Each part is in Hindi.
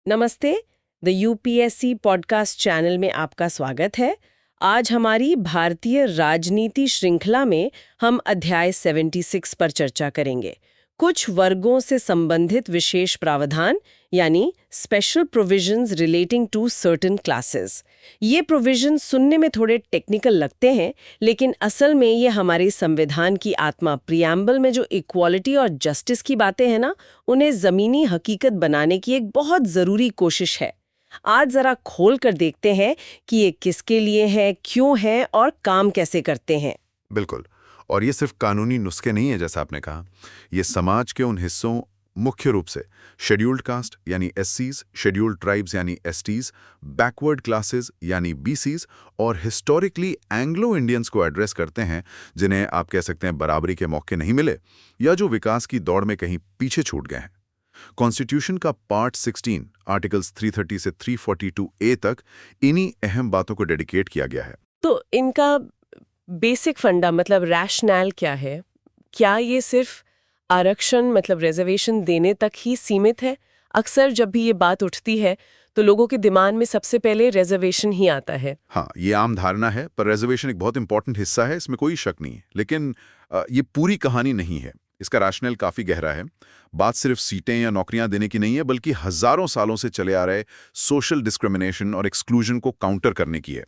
नमस्ते। द यूपीएससी पॉडकास्ट चैनल में आपका स्वागत है। आज हमारी भारतीय राजनीति श्रृंखला में हम अध्याय 76 पर चर्चा करेंगे। कुछ वर्गों से संबंधित विशेष प्रावधान यानी special provisions relating to certain classes. ये प्रोविजंस सुनने में थोड़े टेक्निकल लगते हैं, लेकिन असल में ये हमारे संविधान की आत्मा प्रियम्बल में जो इक्वालिटी और जस्टिस की बातें हैं ना, उन्हें ज़मीनी हकीकत बनाने की एक बहुत ज़रूरी कोशिश है। आज ज़रा खोल कर देखते हैं कि ये किसके लिए है, क्यों है और काम कैसे करते हैं। बिल्कुल। और ये सिर्फ कानूनी नुस्खे नहीं है, जैसा आपने कहा। ये समाज के उन हिस्सों, मुख्य रूप से शेड्यूल्ड कास्ट यानी एससीज, शेड्यूल्ड ट्राइब्स यानी एसटीज, बैकवर्ड क्लासेस यानी बीसीज और हिस्टोरिकली एंग्लो इंडियंस को एड्रेस करते हैं, जिन्हें आप कह सकते हैं बराबरी के मौके नहीं मिले या जो विकास की दौड़ में कहीं पीछे छूट गए हैं। कॉन्स्टिट्यूशन का पार्ट 16 आर्टिकल्स 330 से 342A तक इन्हीं अहम बातों को डेडिकेट किया गया है। तो इनका बेसिक फंडा मतलब रैशनल क्या है? क्या ये सिर्फ आरक्षण मतलब रिजर्वेशन देने तक ही सीमित है? अक्सर जब भी ये बात उठती है तो लोगों के दिमाग में सबसे पहले रिजर्वेशन ही आता है। हाँ, ये आम धारणा है, पर रिजर्वेशन एक बहुत इंपॉर्टेंट हिस्सा है, इसमें कोई शक नहीं है। लेकिन ये पूरी कहानी नहीं है। इसका रैशनल काफी गहरा है। बात सिर्फ सीटें या नौकरियां देने की नहीं है, बल्कि हजारों सालों से चले आ रहे सोशल डिस्क्रिमिनेशन और एक्सक्लूजन को काउंटर करने की है।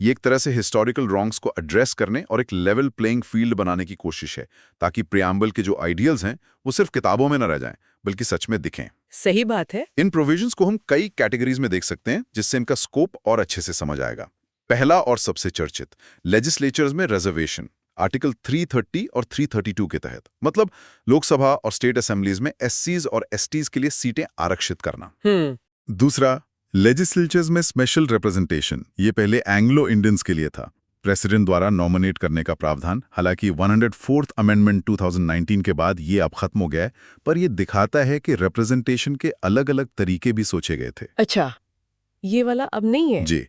ये एक तरह से हिस्टोरिकल रॉन्ग्स को एड्रेस करने और एक लेवल प्लेइंग फील्ड बनाने की कोशिश है, ताकि प्रियम्बल के जो आइडियल्स हैं वो सिर्फ किताबों में न रह जाएं, बल्कि सच में दिखें। सही बात है। इन प्रोविजंस को हम कई कैटेगरीज में देख सकते हैं, जिससे इनका स्कोप और अच्छे से समझ आएगा। पहला और सबसे चर्चित, लेजिस्लेचर्स में रिजर्वेशन, आर्टिकल 330 और 332 के तहत, मतलब लोकसभा और स्टेट असेंबलीज में एससीज और एसटीज के लिए सीटें आरक्षित करना। दूसरा, लेजिस्लेचर्स में स्पेशल रिप्रेजेंटेशन। ये पहले एंग्लो इंडियंस के लिए था, प्रेसिडेंट द्वारा नॉमिनेट करने का प्रावधान। हालांकि 104th अमेंडमेंट 2019 के बाद ये अब खत्म हो गया है, पर ये दिखाता है कि रिप्रेजेंटेशन के अलग अलग तरीके भी सोचे गए थे। अच्छा, ये वाला अब नहीं है? जी।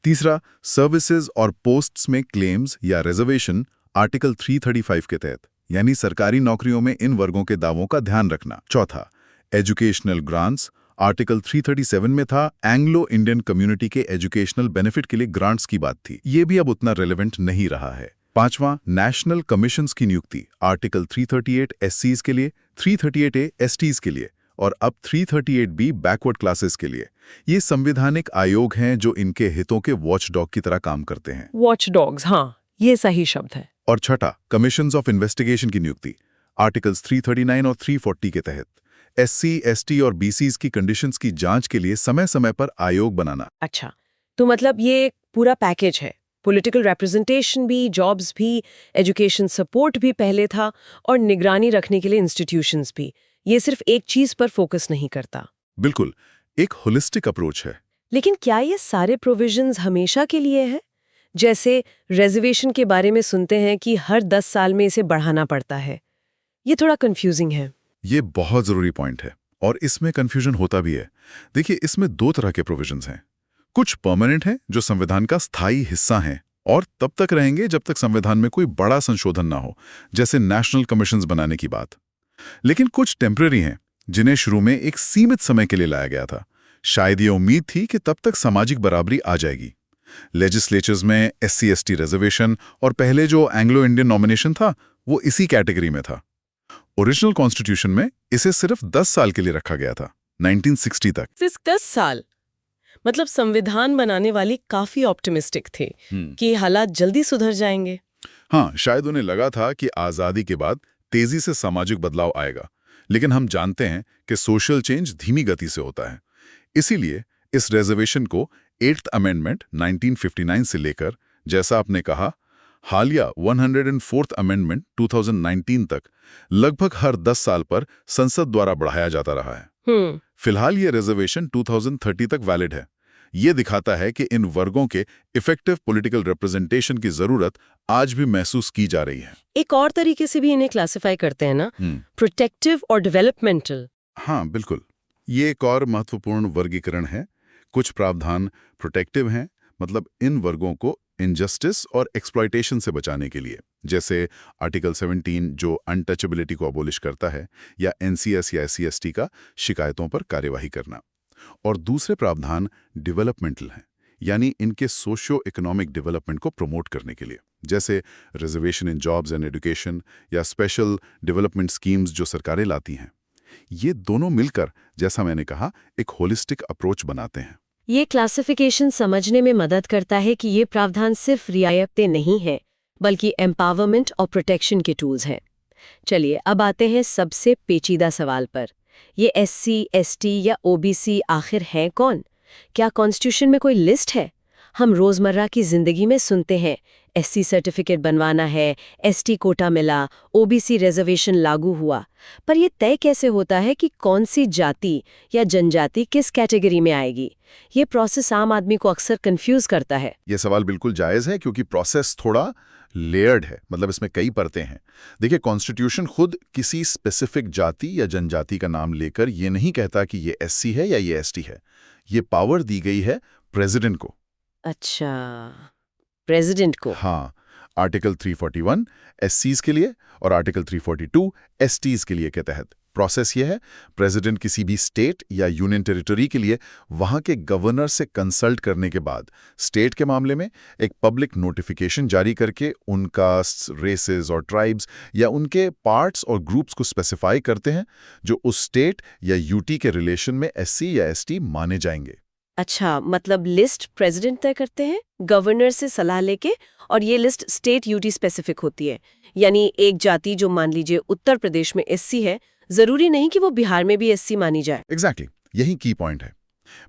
तीसरा, सर्विसेज और पोस्ट्स में क्लेम्स या रिजर्वेशन, आर्टिकल 335 के तहत, यानी सरकारी नौकरियों में इन वर्गों के दावों का ध्यान रखना। चौथा, एजुकेशनल ग्रांट्स, आर्टिकल 337 में था, एंग्लो इंडियन कम्युनिटी के एजुकेशनल बेनिफिट के लिए ग्रांट्स की बात थी। ये भी अब उतना रेलेवेंट नहीं रहा है। पांचवां, नेशनल कमीशंस की नियुक्ति, आर्टिकल 338 एससीज के लिए, 338A एसटीज के लिए और अब 338B बैकवर्ड क्लासेस के लिए। ये संवैधानिक आयोग हैं जो इनके हितों के वॉचडॉग की तरह काम करते हैं। वॉचडॉग्स, हाँ, ये सही शब्द है। और छठा, कमीशंस ऑफ इन्वेस्टिगेशन की नियुक्ति, आर्टिकल्स 339 और 340 के तहत, एससी, एसटी और बीसीज की कंडीशंस की जांच के लिए समय समय पर आयोग बनाना। अच्छा, तो मतलब ये एक पूरा पैकेज है। पॉलिटिकल रिप्रेजेंटेशन भी, जॉब्स भी, एजुकेशन सपोर्ट भी पहले था और निगरानी रखने के लिए इंस्टीट्यूशंस भी। ये सिर्फ एक चीज पर फोकस नहीं करता। बिल्कुल, एक होलिस्टिक अप्रोच है। लेकिन क्या ये सारे प्रोविजंस हमेशा के लिए है? जैसे रिजर्वेशन के बारे में सुनते हैं कि हर 10 साल में इसे बढ़ाना पड़ता है। ये थोड़ा कंफ्यूजिंग है। ये बहुत जरूरी पॉइंट है और इसमें कंफ्यूजन होता भी है। देखिए, इसमें दो तरह के प्रोविजंस हैं। कुछ परमानेंट हैं जो संविधान का स्थायी हिस्सा हैं और तब तक रहेंगे जब तक संविधान में कोई बड़ा संशोधन ना हो, जैसे नेशनल कमीशंस बनाने की बात। लेकिन कुछ टेम्पररी हैं जिन्हें शुरू में एक सीमित समय के लिए लाया गया था। शायद ये उम्मीद थी कि तब तक सामाजिक बराबरी आ जाएगी। लेजिस्लेचर्स में एससी एसटी रिजर्वेशन और पहले जो एंग्लो इंडियन नॉमिनेशन था वो इसी कैटेगरी में था। ओरिजिनल कॉन्स्टिट्यूशन में इसे सिर्फ 10 साल के लिए रखा गया था, 1960 तक। सिर्फ 10 साल? मतलब संविधान बनाने वाली काफी ऑप्टिमिस्टिक थे कि हालात जल्दी सुधर जाएंगे। हाँ, शायद उन्हें लगा था कि आजादी के बाद तेजी से सामाजिक बदलाव आएगा, लेकिन हम जानते हैं कि सोशल चेंज धीमी गति से होता है। इसीलिए इस रिजर्वेशन को 8th अमेंडमेंट 1959 से लेकर, जैसा आपने कहा, हालिया 104th अमेंडमेंट 2019 तक लगभग हर 10 साल पर संसद द्वारा बढ़ाया जाता रहा है। फिलहाल ये रिजर्वेशन 2030 तक वैलिड है। ये दिखाता है कि इन वर्गों के इफेक्टिव पॉलिटिकल रिप्रेजेंटेशन की जरूरत आज भी महसूस की जा रही है। एक और तरीके से भी इन्हें क्लासिफाई करते हैं ना, प्रोटेक्टिव और डेवलपमेंटल। हाँ, बिल्कुल। ये एक और महत्वपूर्ण वर्गीकरण है। कुछ प्रावधान प्रोटेक्टिव हैं, मतलब इन वर्गों को इनजस्टिस और एक्सप्लॉयटेशन से बचाने के लिए, जैसे आर्टिकल 17 जो अनटचेबिलिटी को अबोलिश करता है, या एनसीएस या एससी/एसटी का शिकायतों पर कार्यवाही करना। और दूसरे प्रावधान डेवलपमेंटल हैं, यानी इनके सोशियो इकोनॉमिक डेवलपमेंट को प्रमोट करने के लिए, जैसे reservation in jobs and education या स्पेशल डेवलपमेंट स्कीम्स जो सरकारें लाती हैं। ये दोनों मिलकर, जैसा मैंने कहा, एक होलिस्टिक अप्रोच बनाते हैं। ये क्लासिफिकेशन समझने में मदद करता है कि ये प्रावधान सिर्फ रियायतें नहीं हैं, बल्कि एम्पावरमेंट और प्रोटेक्शन के टूल्स हैं। चलिए अब आते हैं सबसे पेचीदा सवाल पर। ये SC, ST या OBC आखिर हैं कौन? क्या कॉन्स्टिट्यूशन में कोई लिस्ट है? हम रोजमर्रा की जिंदगी में सुनते हैं SC सर्टिफिकेट बनवाना है, ST कोटा मिला, OBC रिजर्वेशन लागू हुआ। पर यह तय कैसे होता है कि कौन सी जाति या जनजाति किस कैटेगरी में आएगी? ये प्रोसेस आम आदमी को अक्सर कंफ्यूज करता है। ये सवाल बिल्कुल जायज़ है, क्योंकि प्रोसेस थोड़ा लेयर्ड है, मतलब इसमें कई परतें हैं। देखिए, कॉन्स्टिट्यूशन खुद किसी स्पेसिफिक जाति या जनजाति का नाम लेकर ये नहीं कहता कि ये SC है या ये ST है। ये पावर दी गई है प्रेसिडेंट को। अच्छा, प्रेसिडेंट को। हाँ, आर्टिकल 341 SCs के लिए और आर्टिकल 342 STs के लिए के तहत प्रोसेस ये है, प्रेसिडेंट किसी भी स्टेट या यूनियन टेरिटरी के लिए वहां के गवर्नर से कंसल्ट करने के बाद स्टेट के मामले में एक पब्लिक नोटिफिकेशन जारी करके उन कास्ट्स, रेसेस और ट्राइब्स या उनके पार्ट्स और ग्रुप्स को स्पेसिफाई करते हैं जो उस स्टेट या यूटी के रिलेशन में SC या ST माने जाएंगे। अच्छा, मतलब लिस्ट प्रेसिडेंट तय करते हैं गवर्नर से सलाह लेके, और ये लिस्ट स्टेट यूटी स्पेसिफिक होती है। यानी एक जाति जो मान लीजिए उत्तर प्रदेश में SC है, जरूरी नहीं कि वो बिहार में भी SC मानी जाए। एग्जैक्टली, यही की पॉइंट है।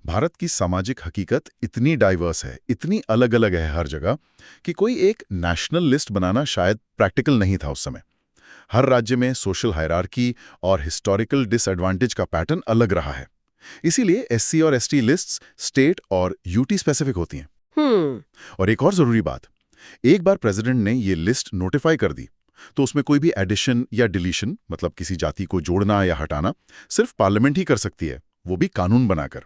भारत की सामाजिक हकीकत इतनी डाइवर्स है, इतनी अलग अलग है हर जगह, कि कोई एक नेशनल लिस्ट बनाना शायद प्रैक्टिकल नहीं था उस समय। हर राज्य में सोशल हायरार्की और हिस्टोरिकल डिसएडवांटेज का पैटर्न अलग रहा है। इसीलिए SC और ST लिस्ट्स स्टेट और यूटी स्पेसिफिक होती हैं। और एक और जरूरी बात, एक बार प्रेसिडेंट ने ये लिस्ट नोटिफाई कर दी तो उसमें कोई भी एडिशन या डिलीशन, मतलब किसी जाति को जोड़ना या हटाना, सिर्फ पार्लियामेंट ही कर सकती है, वो भी कानून बनाकर।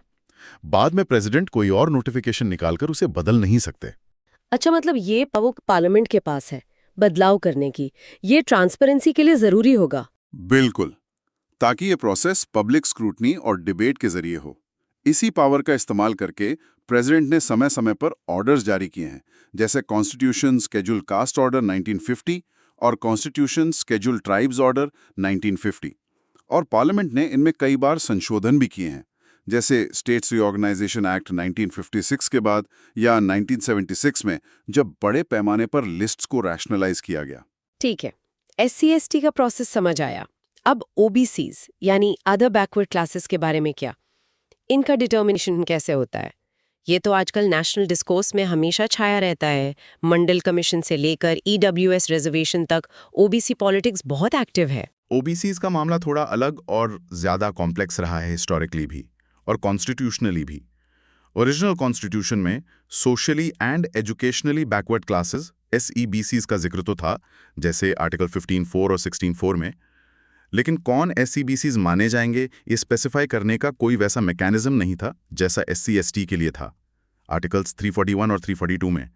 बाद में प्रेसिडेंट कोई और नोटिफिकेशन निकालकर उसे बदल नहीं सकते। अच्छा, मतलब ये पावर पार्लियामेंट के पास है बदलाव करने की। ये ट्रांसपेरेंसी के लिए जरूरी होगा। बिल्कुल, ताकि ये प्रोसेस पब्लिक स्क्रूटनी और डिबेट के जरिए हो। इसी पावर का इस्तेमाल करके प्रेसिडेंट ने समय समय पर ऑर्डर्स जारी किए हैं, जैसे कॉन्स्टिट्यूशन स्केड्यूल कास्ट ऑर्डर 1950 और कॉन्स्टिट्यूशन स्केड्यूल ट्राइब्स ऑर्डर 1950। और पार्लियामेंट ने इनमें कई बार संशोधन भी किए हैं, जैसे स्टेट्स रीऑर्गेनाइजेशन एक्ट 1956 के बाद या 1976 में, जब बड़े पैमाने पर लिस्ट्स को रैशनलाइज किया गया। ठीक है, SC ST का प्रोसेस समझ आया। अब OBCs यानी अदर बैकवर्ड क्लासेस के बारे में क्या? इनका डिटर्मिनेशन कैसे होता है? ये तो आजकल नेशनल डिस्कोर्स में हमेशा छाया रहता है। मंडल कमीशन से लेकर EWS रिजर्वेशन तक OBC पॉलिटिक्स बहुत एक्टिव है। OBCs का मामला थोड़ा अलग और ज्यादा कॉम्प्लेक्स रहा है, हिस्टोरिकली भी और कॉन्स्टिट्यूशनली भी। ओरिजिनल कॉन्स्टिट्यूशन में socially and educationally backward classes SEBCs का जिक्र तो था, जैसे आर्टिकल 15(4) और 16(4) में, लेकिन कौन SEBCs माने जाएंगे ये स्पेसिफाई करने का कोई वैसा मैकेनिज्म नहीं था जैसा SC ST के लिए था आर्टिकल्स 341 और 342 में।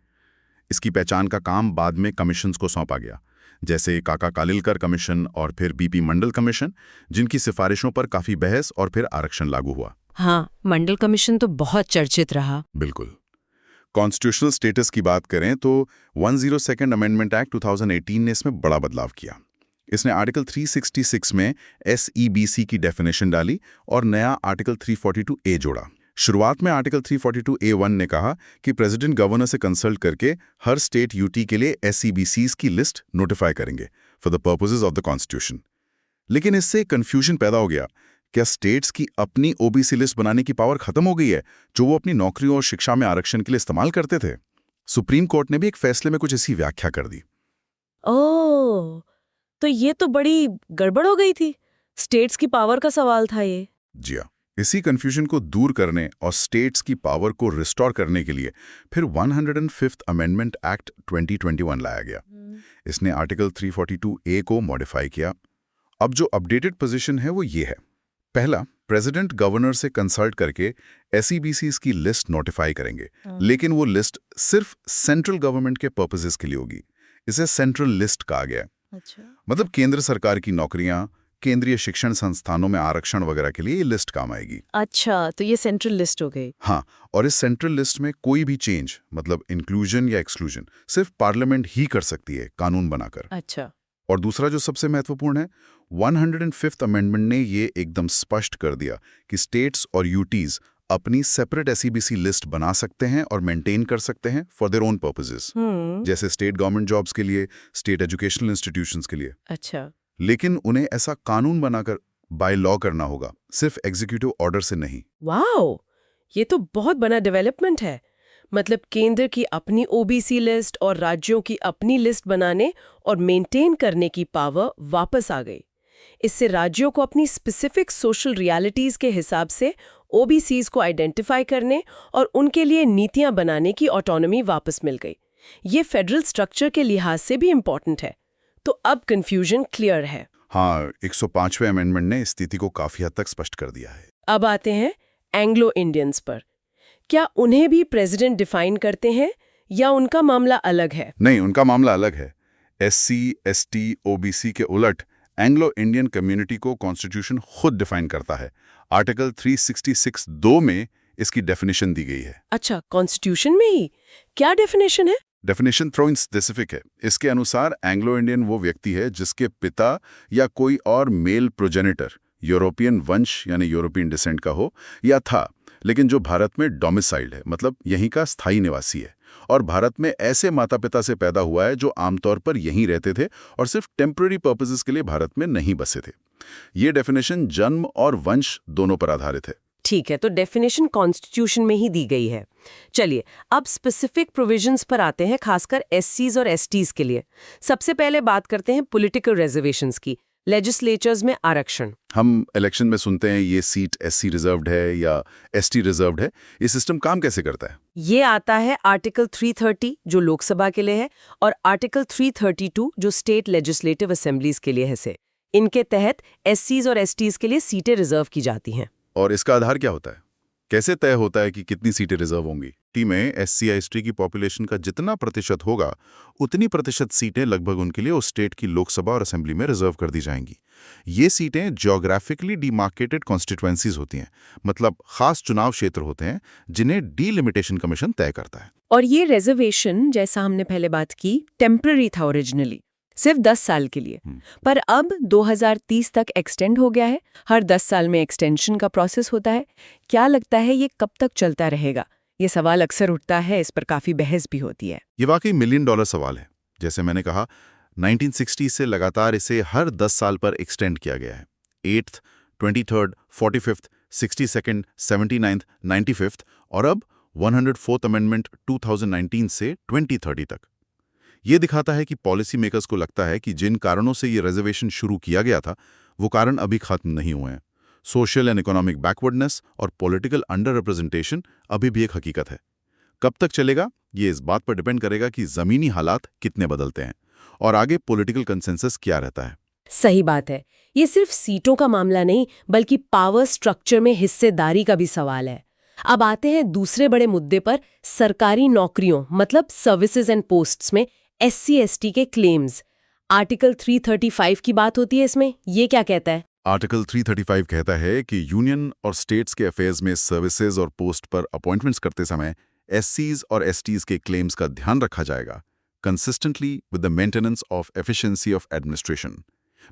इसकी पहचान का काम बाद में कमीशंस को सौंपा गया, जैसे काका कालिलकर कमीशन और फिर BP मंडल कमीशन, जिनकी सिफारिशों पर काफी बहस और फिर आरक्षण लागू हुआ। हाँ, मंडल कमीशन तो बहुत चर्चित रहा। बिल्कुल। कॉन्स्टिट्यूशनल स्टेटस की बात करें तो 102nd अमेंडमेंट एक्ट 2018 ने इसमें बड़ा बदलाव किया। इसने आर्टिकल 366 में SEBC की डेफिनेशन डाली और नया आर्टिकल 342A जोड़ा। शुरुआत में आर्टिकल 342A1 ने कहा कि प्रेसिडेंट गवर्नर से कंसल्ट करके हर स्टेट यूटी के लिए SEBCs की लिस्ट नोटिफाई करेंगे for the purposes of the constitution. लेकिन इससे कंफ्यूजन पैदा हो गया। क्या स्टेट्स की अपनी OBC लिस्ट बनाने की पावर खत्म हो गई है, जो वो अपनी नौकरियों और शिक्षा में आरक्षण के लिए इस्तेमाल करते थे? सुप्रीम कोर्ट ने भी एक फैसले में कुछ ऐसी व्याख्या कर दी। ओह, तो ये तो बड़ी गड़बड़ हो गई थी। स्टेट्स की पावर का सवाल था ये। जी हाँ, इसी कंफ्यूजन को दूर करने और स्टेट्स की पावर को रिस्टोर करने के लिए फिर 105th अमेंडमेंट एक्ट 2021 लाया गया। इसने आर्टिकल 342A को मॉडिफाई किया। अब जो अपडेटेड पोजीशन है वो ये है। पहला, प्रेसिडेंट गवर्नर से कंसल्ट करके SEBCs की लिस्ट नोटिफाई करेंगे, लेकिन वो लिस्ट सिर्फ सेंट्रल गवर्नमेंट के पर्पसेस के लिए होगी। इसे सेंट्रल लिस्ट कहा गया है। अच्छा। मतलब केंद्र सरकार की नौकरियां, केंद्रीय शिक्षण संस्थानों में आरक्षण वगैरह के लिए ये लिस्ट काम आएगी। अच्छा, तो ये सेंट्रल लिस्ट हो गई। हाँ, और इस सेंट्रल लिस्ट में कोई भी चेंज मतलब इंक्लूजन या एक्सक्लूजन सिर्फ पार्लियामेंट ही कर सकती है कानून बनाकर। अच्छा। और दूसरा जो सबसे महत्वपूर्ण है, 105th अमेंडमेंट ने ये एकदम स्पष्ट कर दिया कि स्टेट्स और यूटीज अपनी सेपरेट एसईबीसी लिस्ट बना सकते हैं और मेंटेन कर सकते हैं फॉर देयर ओन पर्पसेस, जैसे स्टेट गवर्नमेंट जॉब्स के लिए, स्टेट एजुकेशनल इंस्टीट्यूशंस के लिए। अच्छा। लेकिन उन्हें ऐसा कानून बनाकर बाय लॉ करना होगा, सिर्फ एग्जीक्यूटिव ऑर्डर से नहीं। वाओ, ये तो बहुत बड़ा डेवलपमेंट है। मतलब केंद्र की अपनी ओबीसी लिस्ट और राज्यों की अपनी लिस्ट बनाने और मेंटेन करने की पावर वापस आ गई। इससे राज्यों को अपनी स्पेसिफिक सोशल रियलिटीज के हिसाब से ओबीसीज को आइडेंटिफाई करने और उनके लिए नीतियां बनाने की ऑटोनॉमी वापस मिल गई। ये फेडरल स्ट्रक्चर के लिहाज से भी इम्पोर्टेंट है। तो अब कंफ्यूजन क्लियर है। हाँ, 105वें अमेंडमेंट ने स्थिति को काफी हद तक स्पष्ट कर दिया है। अब आते हैं एंग्लो इंडियंस पर। क्या उन्हें भी प्रेसिडेंट डिफाइन करते हैं या उनका मामला अलग है? नहीं, उनका मामला अलग है। एससी, एसटी, ओबीसी के उलट एंग्लो इंडियन कम्युनिटी को कॉन्स्टिट्यूशन खुद डिफाइन करता है। आर्टिकल 366(2) में इसकी डेफिनेशन दी गई है। अच्छा, कॉन्स्टिट्यूशन में ही? क्या डेफिनेशन है? डेफिनेशन थोड़ी स्पेसिफिक है। इसके अनुसार एंग्लो इंडियन वो व्यक्ति है जिसके पिता या कोई और मेल प्रोजेनिटर यूरोपियन वंश यानी यूरोपियन डिसेंट का हो या था, लेकिन जो भारत में डोमिसाइल्ड है, मतलब यहीं का स्थायी निवासी है, और भारत में ऐसे माता पिता से पैदा हुआ है जो आमतौर पर यहीं रहते थे और सिर्फ टेम्पररी पर्पसेस के लिए भारत में नहीं बसे थे। ये डेफिनेशन जन्म और वंश दोनों पर आधारित है। ठीक है, तो डेफिनेशन कॉन्स्टिट्यूशन में ही दी गई है। चलिए, अब स्पेसिफिक प्रोविजंस पर आते हैं, खासकर एससीज और एसटीज के लिए। सबसे पहले बात करते हैं पॉलिटिकल रिजर्वेशंस की, लेजिस्लेचर्स में आरक्षण। हम इलेक्शन में सुनते हैं ये सीट एससी रिजर्व्ड है या एसटी रिजर्व्ड है। ये सिस्टम काम कैसे करता है? ये आता है आर्टिकल 330 जो लोकसभा के लिए है और आर्टिकल 332 जो स्टेट लेजिस्लेटिव असेंबलीज के लिए है से। इनके तहत एससीज और एसटीज के लिए सीटें रिजर्व की जाती हैं। और इसका आधार क्या होता है? कैसे तय होता है कि कितनी सीटें रिजर्व होंगी? टी में एससी एसटी की पॉपुलेशन का जितना प्रतिशत होगा उतनी प्रतिशत सीटें लगभग उनके लिए उस स्टेट की लोकसभा और असेंबली में रिजर्व कर दी जाएंगी। ये सीटें ज्योग्राफिकली डिमार्केटेड कॉन्स्टिट्यूएंसीज होती हैं, मतलब खास चुनाव क्षेत्र होते हैं जिन्हें डीलिमिटेशन कमीशन तय करता है। और ये रिजर्वेशन, जैसा हमने पहले बात की, टेम्पररी था ओरिजिनली, सिर्फ 10 साल के लिए, पर अब 2030 तक एक्सटेंड हो गया है। हर 10 साल में एक्सटेंशन का प्रोसेस होता है। क्या लगता है ये कब तक चलता रहेगा? ये सवाल अक्सर उठता है, इस पर काफी बहस भी होती है। ये वाकई $1 मिलियन सवाल है। जैसे मैंने कहा, 1960 से लगातार इसे हर 10 साल पर एक्सटेंड किया गया है। 8th, 23rd, 45th, 62nd, 79th, 95th और अब 104th अमेंडमेंट 2019 से 2030 तक। ये दिखाता है कि पॉलिसी मेकर्स को लगता है कि जिन कारणों से ये रिजर्वेशन शुरू किया गया था वो कारण अभी खत्म नहीं हुए हैं। सोशल एंड इकोनॉमिक बैकवर्डनेस और पॉलिटिकल अंडर रिप्रेजेंटेशन अभी भी एक हकीकत है। कब तक चलेगा ये इस बात पर डिपेंड करेगा कि जमीनी हालात कितने बदलते हैं और आगे पॉलिटिकल कंसेंसस क्या रहता है। सही बात है। ये सिर्फ सीटों का मामला नहीं बल्कि पावर स्ट्रक्चर में हिस्सेदारी का भी सवाल है। अब आते हैं दूसरे बड़े मुद्दे पर, सरकारी नौकरियों मतलब सर्विसेज एंड पोस्ट्स में एससी एसटी के क्लेम्स। आर्टिकल 335 की बात होती है इसमें। ये क्या कहता है? आर्टिकल 335 कहता है कि यूनियन और स्टेट्स के अफेयर्स में सर्विसेज और पोस्ट पर अपॉइंटमेंट्स करते समय एससीज और एसटीज के क्लेम्स का ध्यान रखा जाएगा, consistently with the maintenance of efficiency of administration.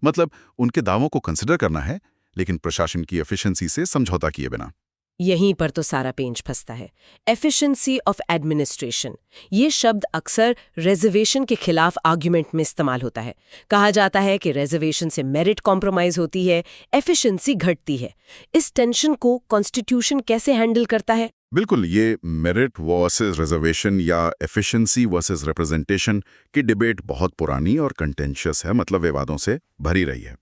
मतलब उनके दावों को कंसिडर करना है, लेकिन प्रशासन की एफिशिएंसी से समझौता किए बिना। यहीं पर तो सारा पेंच फंसता है। एफिशिएंसी ऑफ एडमिनिस्ट्रेशन, ये शब्द अक्सर रिजर्वेशन के खिलाफ आर्ग्यूमेंट में इस्तेमाल होता है। कहा जाता है कि रिजर्वेशन से मेरिट कॉम्प्रोमाइज होती है, एफिशिएंसी घटती है। इस टेंशन को कॉन्स्टिट्यूशन कैसे हैंडल करता है? बिल्कुल, ये मेरिट वर्सेस रिजर्वेशन या एफिशिएंसी वर्सेस रिप्रेजेंटेशन की डिबेट बहुत पुरानी और कंटेंशियस है, मतलब विवादों से भरी रही है।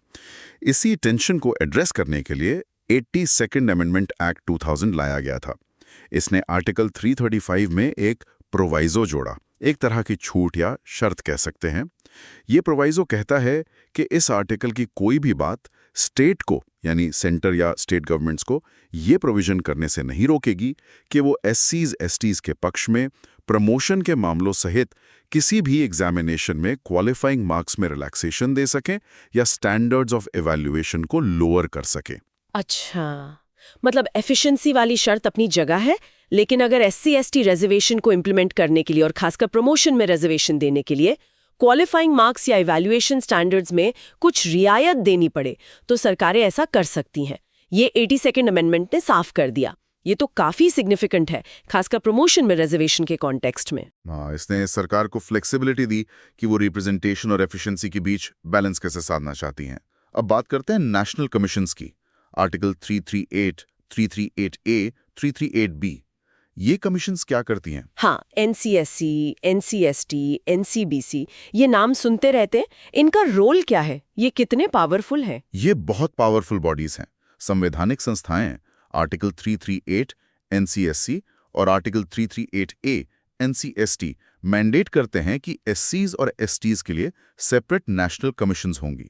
इसी टेंशन को एड्रेस करने के लिए 82nd अमेंडमेंट एक्ट 2000 लाया गया था। इसने आर्टिकल 335 में एक प्रोवाइजो जोड़ा, एक तरह की छूट या शर्त कह सकते हैं। ये प्रोवाइजो कहता है कि इस आर्टिकल की कोई भी बात स्टेट को यानी सेंटर या स्टेट गवर्नमेंट्स को ये प्रोविजन करने से नहीं रोकेगी कि वो एससीज एसटीज के पक्ष में प्रमोशन के मामलों सहित किसी भी एग्जामिनेशन में क्वालिफाइंग मार्क्स में रिलैक्सेशन दे सकें या स्टैंडर्ड्स ऑफ इवैल्यूएशन को लोअर कर सके। अच्छा, मतलब एफिशिएंसी वाली शर्त अपनी जगह है, लेकिन अगर SC/ST रिजर्वेशन को इम्प्लीमेंट करने के लिए और खासकर प्रमोशन में रिजर्वेशन देने के लिए क्वालिफाइंग मार्क्स या इवैल्यूएशन स्टैंडर्ड्स में कुछ रियायत देनी पड़े तो सरकारें ऐसा कर सकती हैं। ये 82nd अमेंडमेंट ने साफ कर दिया। ये तो काफी सिग्निफिकेंट है, खासकर प्रमोशन में रिजर्वेशन के कॉन्टेक्स्ट में। हाँ, इसने सरकार को फ्लेक्सिबिलिटी दी कि वो रिप्रेजेंटेशन और एफिशिएंसी के बीच बैलेंस कैसे साधना चाहती हैं। अब बात करते हैं नेशनल कमीशंस की। आर्टिकल 338, 338A, 338B, ये कमीशंस क्या करती हैं? हाँ, NCSC, NCST, NCBC, ये नाम सुनते रहते हैं। इनका रोल क्या है? ये कितने पावरफुल है? ये बहुत पावरफुल बॉडीज हैं, संवैधानिक संस्थाएं हैं। आर्टिकल 338 NCSC और आर्टिकल 338A NCST मैंडेट करते हैं कि SCs और STs के लिए सेपरेट नेशनल कमीशंस होंगी।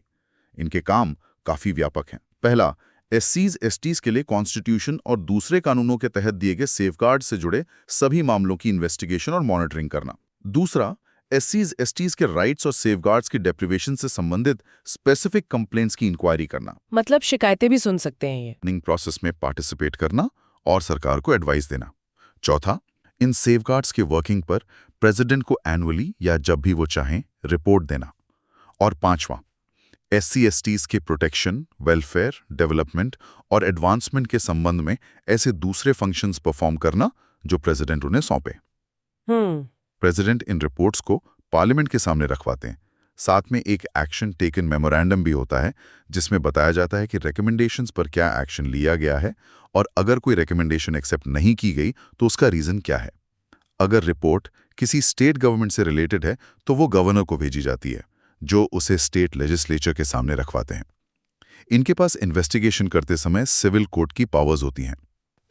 इनके काम काफी व्यापक हैं। पहला, SCs STs के लिए कॉन्स्टिट्यूशन और दूसरे कानूनों के तहत दिए गए सेफगार्ड से जुड़े सभी मामलों की इन्वेस्टिगेशन और मॉनिटरिंग करना। दूसरा, SCs STs के राइट्स और सेफगार्ड्स की डेप्रिवेशन से संबंधित स्पेसिफिक कंप्लेंट्स की इंक्वायरी करना। मतलब शिकायतें भी सुन सकते हैं ये। प्लानिंग प्रोसेस में पार्टिसिपेट करना और सरकार को एडवाइस देना। चौथा, इन सेफगार्ड्स के वर्किंग पर प्रेसिडेंट को एनुअली या जब भी वो चाहें रिपोर्ट देना। और पांचवा, SC/STs के प्रोटेक्शन, वेलफेयर, डेवलपमेंट और एडवांसमेंट के संबंध में ऐसे दूसरे फंक्शंस परफॉर्म करना जो प्रेसिडेंट उन्हें सौंपे। प्रेसिडेंट इन रिपोर्ट्स को पार्लियामेंट के सामने रखवाते हैं। साथ में एक एक्शन टेकन मेमोरेंडम भी होता है जिसमें बताया जाता है कि रिकमेंडेशंस पर क्या एक्शन लिया गया है और अगर कोई रिकमेंडेशन एक्सेप्ट नहीं की गई तो उसका रीजन क्या है। अगर रिपोर्ट किसी स्टेट गवर्नमेंट से रिलेटेड है तो वो गवर्नर को भेजी जाती है जो उसे स्टेट लेजिस्लेचर के सामने रखवाते हैं। इनके पास इन्वेस्टिगेशन करते समय सिविल कोर्ट की पावर्स होती हैं।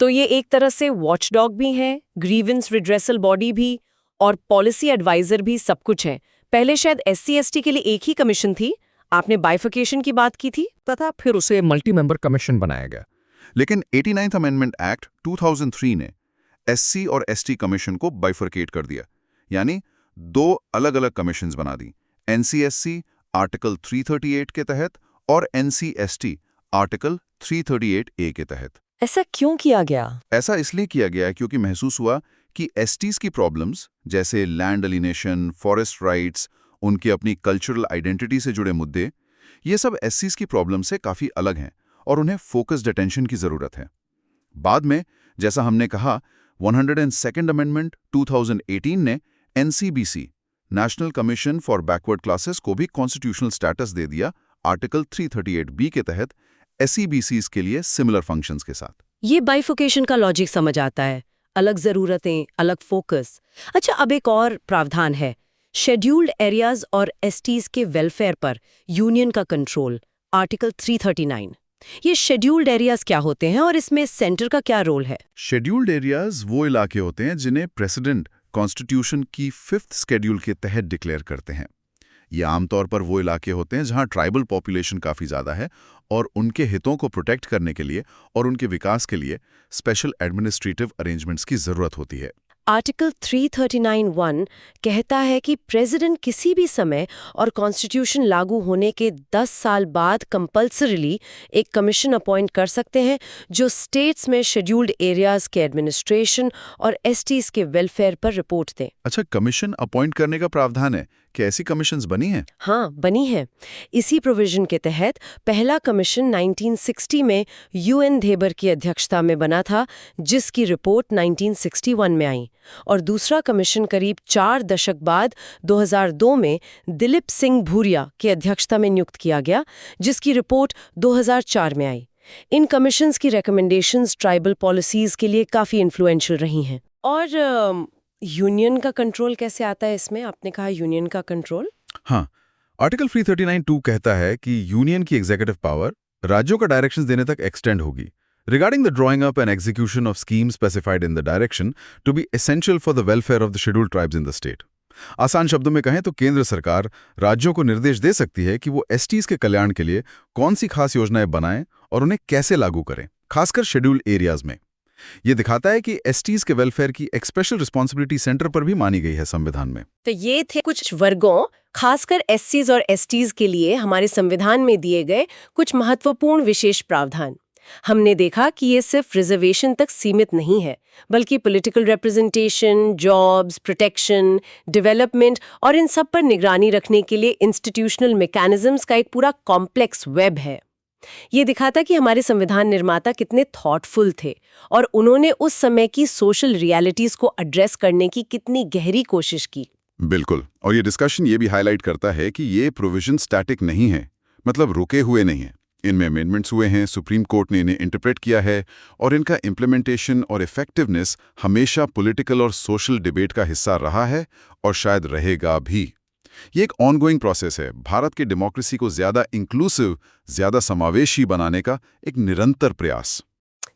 तो ये एक तरह से वॉचडॉग भी है, ग्रीवेंस रिड्रेसल बॉडी भी और पॉलिसी एडवाइजर भी, सब कुछ है। पहले शायद SC/ST के लिए एक ही कमीशन थी, आपने बाइफिकेशन की बात की थी, तथा फिर उसे मल्टी मेंबर कमीशन बनाया गया। लेकिन 89th अमेंडमेंट एक्ट 2003 ने SC और ST कमीशन को बाइफरकेट कर दिया, यानी दो अलग अलग कमीशंस बना दी। NCSC आर्टिकल 338 के तहत और NCST आर्टिकल 338A के तहत। ऐसा क्यों किया गया? ऐसा इसलिए किया गया क्योंकि महसूस हुआ कि STs की प्रॉब्लम्स जैसे लैंड अलिनेशन, फॉरेस्ट राइट्स, उनकी अपनी कल्चरल आइडेंटिटी से जुड़े मुद्दे, ये सब SCs की प्रॉब्लम से काफी अलग हैं और उन्हें फोकस्ड अटेंशन की जरूरत है। बाद में, जैसा हमने कहा, 102nd अमेंडमेंट 2018 ने NCBC national commission for backward classes को भी कॉन्स्टिट्यूशनल स्टेटस दे दिया आर्टिकल 338B के तहत SCBCs के लिए सिमिलर फंक्शंस के साथ। ये बाइफिकेशन का लॉजिक समझ आता है, अलग जरूरतें, अलग फोकस। अच्छा, अब एक और प्रावधान है, शेड्यूल्ड एरियाज और STs के वेलफेयर पर यूनियन का कंट्रोल, आर्टिकल 339। ये शेड्यूल्ड एरियाज क्या होते हैं और इसमें सेंटर का क्या रोल है? शेड्यूल्ड एरियाज वो इलाके होते हैं जिन्हें प्रेसिडेंट कॉन्स्टिट्यूशन की 5th शेड्यूल के तहत डिक्लेयर करते हैं। ये आमतौर पर वो इलाके होते हैं जहां ट्राइबल पॉपुलेशन काफ़ी ज़्यादा है और उनके हितों को प्रोटेक्ट करने के लिए और उनके विकास के लिए स्पेशल एडमिनिस्ट्रेटिव अरेंजमेंट्स की ज़रूरत होती है। आर्टिकल 339(1) कहता है कि प्रेसिडेंट किसी भी समय और कॉन्स्टिट्यूशन लागू होने के 10 साल बाद कंपल्सरीली एक कमीशन अपॉइंट कर सकते हैं जो स्टेट्स में शेड्यूल्ड एरियाज के एडमिनिस्ट्रेशन और STs के वेलफेयर पर रिपोर्ट दें। अच्छा, कमीशन अपॉइंट करने का प्रावधान है, क्या ऐसी कमीशंस बनी हैं? हाँ, बनी है। इसी प्रोविजन के तहत पहला कमीशन 1960 में UN धेबर की अध्यक्षता में बना था, जिसकी रिपोर्ट 1961 में आई, और दूसरा कमीशन करीब 4 दशक बाद 2002 में दिलीप सिंह भूरिया की अध्यक्षता में नियुक्त किया गया, जिसकी रिपोर्ट 2004 में आई। इन कमीशंस की रिकमेंडेशंस ट्राइबल पॉलिसीज के लिए काफ़ी इन्फ्लुएंशियल रही हैं। और यूनियन का कंट्रोल कैसे आता है इसमें? आपने कहा यूनियन का कंट्रोल। हाँ, आर्टिकल 339(2) कहता है कि यूनियन की एग्जीक्यूटिव पावर राज्यों का डायरेक्शंस देने तक एक्सटेंड होगी regarding the drawing up and execution of schemes specified in the direction to be essential for the welfare of the scheduled tribes in the state. आसान शब्दों में कहें तो केंद्र सरकार राज्यों को निर्देश दे सकती है कि वो STs के कल्याण के लिए कौन सी खास योजनाएं बनाएं और उन्हें कैसे लागू करें, खासकर शेड्यूल्ड एरियाज में। ये दिखाता है कि एसटीज के वेलफेयर की एक स्पेशल रिस्पॉन्सिबिलिटी सेंटर पर भी मानी गई है संविधान में। तो ये थे कुछ वर्गों, खासकर एससीज और एसटीज के लिए हमारे संविधान में दिए गए कुछ महत्वपूर्ण विशेष प्रावधान। हमने देखा कि ये सिर्फ रिजर्वेशन तक सीमित नहीं है, बल्कि political representation, jobs, protection, development और इन सब पर निगरानी रखने के लिए इंस्टीट्यूशनल मैकेनिज्म्स का एक पूरा कॉम्प्लेक्स वेब है। ये दिखाता कि हमारे संविधान निर्माता कितने थॉटफुल थे और उन्होंने उस समय की सोशल रियलिटीज को एड्रेस करने की कितनी गहरी कोशिश की। बिल्कुल, और ये डिस्कशन ये भी हाईलाइट करता है कि ये प्रोविजन स्टैटिक नहीं है, मतलब रुके हुए नहीं है। इनमें अमेंडमेंट्स हुए हैं, सुप्रीम कोर्ट ने इन्हें इंटरप्रेट किया है और इनका इम्प्लीमेंटेशन और इफेक्टिवनेस हमेशा पॉलिटिकल और सोशल डिबेट का हिस्सा रहा है और शायद रहेगा भी। ये एक ऑनगोइंग प्रोसेस है, भारत की डेमोक्रेसी को ज्यादा इंक्लूसिव, ज्यादा समावेशी बनाने का एक निरंतर प्रयास।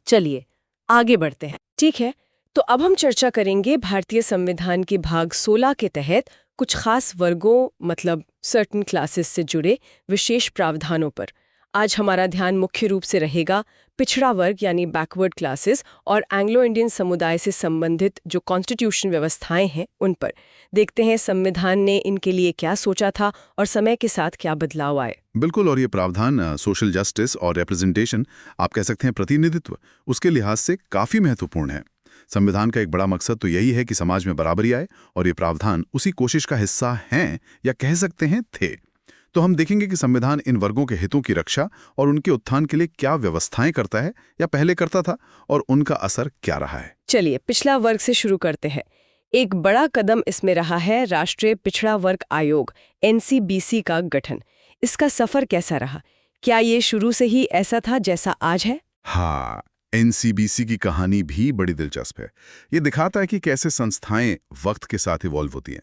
चलिए आगे बढ़ते हैं। ठीक है, तो अब हम चर्चा करेंगे भारतीय संविधान के भाग 16 के तहत कुछ खास वर्गों, मतलब सर्टेन क्लासेस से जुड़े विशेष प्रावधानों पर। आज हमारा ध्यान मुख्य रूप से रहेगा पिछड़ा वर्ग यानी बैकवर्ड क्लासेस और एंग्लो इंडियन समुदाय से संबंधित जो कॉन्स्टिट्यूशन व्यवस्थाएं हैं उन पर। देखते हैं संविधान ने इनके लिए क्या सोचा था और समय के साथ क्या बदलाव आए। बिल्कुल, और ये प्रावधान सोशल जस्टिस और रिप्रेजेंटेशन, आप कह सकते हैं प्रतिनिधित्व, उसके लिहाज से काफी महत्वपूर्ण है। संविधान का एक बड़ा मकसद तो यही है कि समाज में बराबरी आए, और ये प्रावधान उसी कोशिश का हिस्सा हैं या कह सकते हैं थे। तो हम देखेंगे कि संविधान इन वर्गों के हितों की रक्षा और उनके उत्थान के लिए क्या व्यवस्थाएं करता है या पहले करता था, और उनका असर क्या रहा है। चलिए पिछला वर्ग से शुरू करते हैं। एक बड़ा कदम इसमें रहा है राष्ट्रीय पिछड़ा वर्ग आयोग NCBC का गठन। इसका सफर कैसा रहा? क्या ये शुरू से ही ऐसा था जैसा आज है? हाँ, NCBC की कहानी भी बड़ी दिलचस्प है। ये दिखाता है कि कैसे संस्थाएं वक्त के साथ इवॉल्व होती हैं।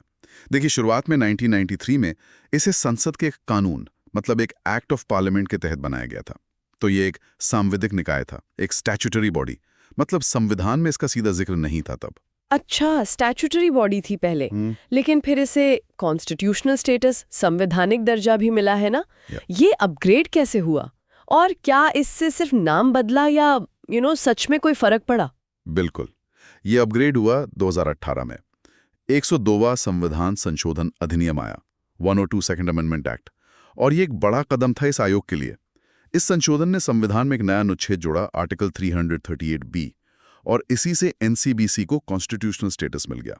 देखिए, शुरुआत में 1993 में इसे संसद के एक कानून, मतलब एक एक्ट ऑफ पार्लियामेंट के तहत बनाया गया था। तो ये एक सांविधिक निकाय था, एक स्टैट्यूटरी बॉडी, मतलब संविधान में इसका सीधा जिक्र नहीं था तब। अच्छा, स्टैट्यूटरी बॉडी थी पहले, लेकिन फिर इसे कॉन्स्टिट्यूशनल स्टेटस, संवैधानिक दर्जा भी मिला है ना? ये अपग्रेड कैसे हुआ? और क्या इससे सिर्फ नाम बदला या सच में कोई फर्क पड़ा? बिल्कुल, ये अपग्रेड हुआ 2018 में। 102वां संविधान संशोधन अधिनियम आया, 102 सेकंड अमेंडमेंट एक्ट, और ये एक बड़ा कदम था इस आयोग के लिए। इस संशोधन ने संविधान में एक नया अनुच्छेद जोड़ा, आर्टिकल 338B, और इसी से NCBC को कॉन्स्टिट्यूशनल स्टेटस मिल गया।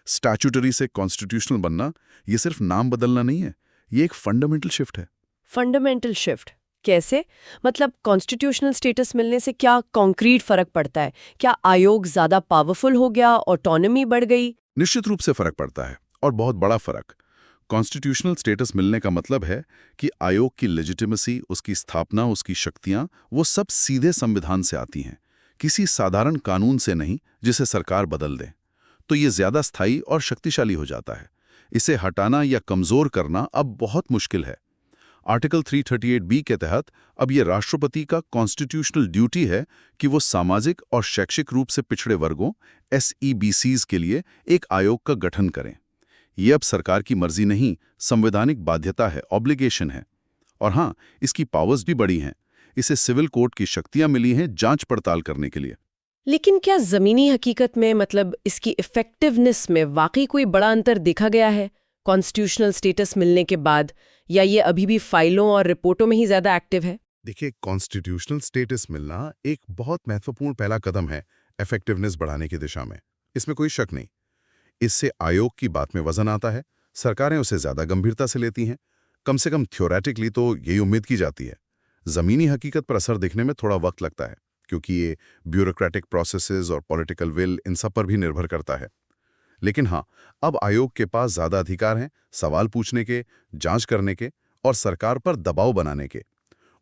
स्टैट्यूटरी से कॉन्स्टिट्यूशनल बनना ये सिर्फ नाम बदलना नहीं है, ये एक फंडामेंटल शिफ्ट है। फंडामेंटल शिफ्ट कैसे? मतलब कॉन्स्टिट्यूशनल स्टेटस मिलने से क्या कॉन्क्रीट फर्क पड़ता है? क्या आयोग ज्यादा पावरफुल हो गया, ऑटोनॉमी बढ़ गई? निश्चित रूप से फर्क पड़ता है, और बहुत बड़ा फर्क। कॉन्स्टिट्यूशनल स्टेटस मिलने का मतलब है कि आयोग की लेजिटिमेसी, उसकी स्थापना, उसकी शक्तियां, वो सब सीधे संविधान से आती हैं, किसी साधारण कानून से नहीं जिसे सरकार बदल दे। तो ये ज्यादा स्थायी और शक्तिशाली हो जाता है। इसे हटाना या कमजोर करना अब बहुत मुश्किल है। आर्टिकल 338B के तहत अब ये राष्ट्रपति का कॉन्स्टिट्यूशनल ड्यूटी है कि वो सामाजिक और शैक्षिक रूप से पिछड़े वर्गों SEBCs के लिए एक आयोग का गठन करें। ये अब सरकार की मर्जी नहीं, संवैधानिक बाध्यता है, ऑब्लिगेशन है। और हाँ, इसकी पावर्स भी बड़ी हैं। इसे सिविल कोर्ट की शक्तियां मिली हैं जांच पड़ताल करने के लिए। लेकिन क्या जमीनी हकीकत में, मतलब इसकी इफेक्टिवनेस में वाकई कोई बड़ा अंतर देखा गया है कॉन्स्टिट्यूशनल स्टेटस मिलने के बाद, या ये अभी भी फाइलों और रिपोर्टों में ही ज्यादा एक्टिव है? देखिए, कॉन्स्टिट्यूशनल स्टेटस मिलना एक बहुत महत्वपूर्ण पहला कदम है इफेक्टिवनेस बढ़ाने की दिशा में, इसमें कोई शक नहीं। इससे आयोग की बात में वजन आता है, सरकारें उसे ज्यादा गंभीरता से लेती हैं। कम से कम थ्योरेटिकली तो यही उम्मीद की जाती है। जमीनी हकीकत पर असर दिखने में थोड़ा वक्त लगता है, क्योंकि ये ब्यूरोक्रेटिक प्रोसेसेस और पॉलिटिकल विल, इन सब पर भी निर्भर करता है। लेकिन हाँ, अब आयोग के पास ज्यादा अधिकार हैं, सवाल पूछने के, जांच करने के और सरकार पर दबाव बनाने के।